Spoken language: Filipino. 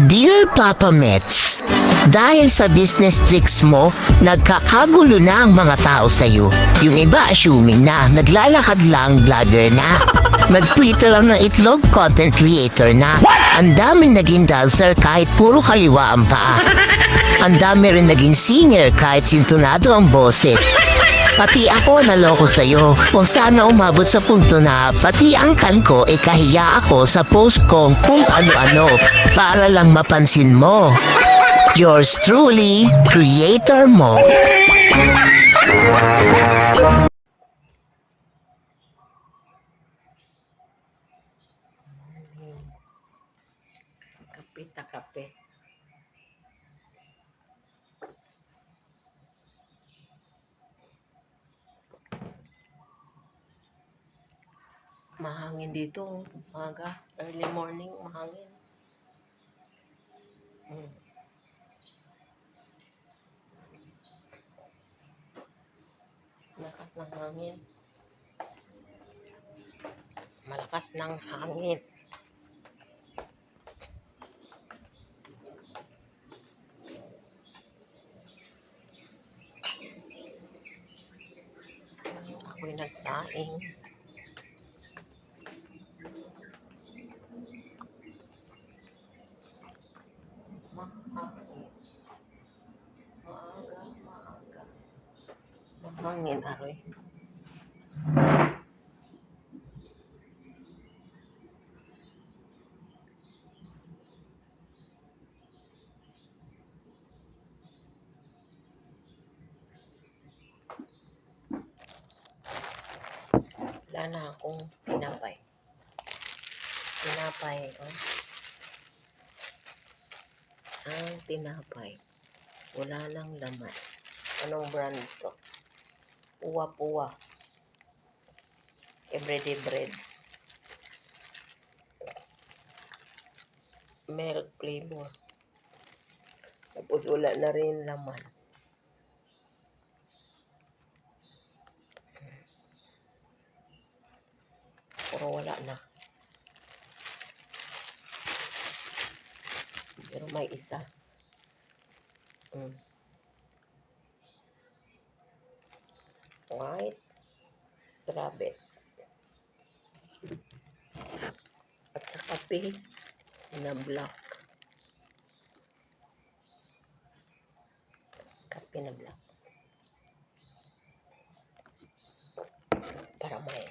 Dear Papa Mets, dahil sa business tricks mo, nagkakagulo na ang mga tao sa'yo. Yung iba assuming na naglalakad lang, vlogger na. Mag-Twitter lang ng itlog, content creator na. Ang daming naging dancer kahit puro kaliwa ang paa. Ang dami rin naging singer kahit sintonado ang boses. Pati ako naloko sa'yo kung sana umabot sa punto na pati ang kan ko kahiya ako sa post kong kung ano-ano para lang mapansin mo. Yours truly, creator mo. Kape ta kape. Mahangin dito. Umaga. Early morning. Mahangin. Malakas ng hangin. Malakas ng hangin. Ako'y nagsaing. Mahangin. Maaga. Mahangin, aroy. Wala na akong tinapay. Ang tinapay. Wala lang laman. Anong brand to? Puwa-puwa. Everyday bread. Milk flavor. Tapos wala na rin laman. Pero wala na. Pero may isa. White rabbit. At sa kape na black. Kape na black. Para may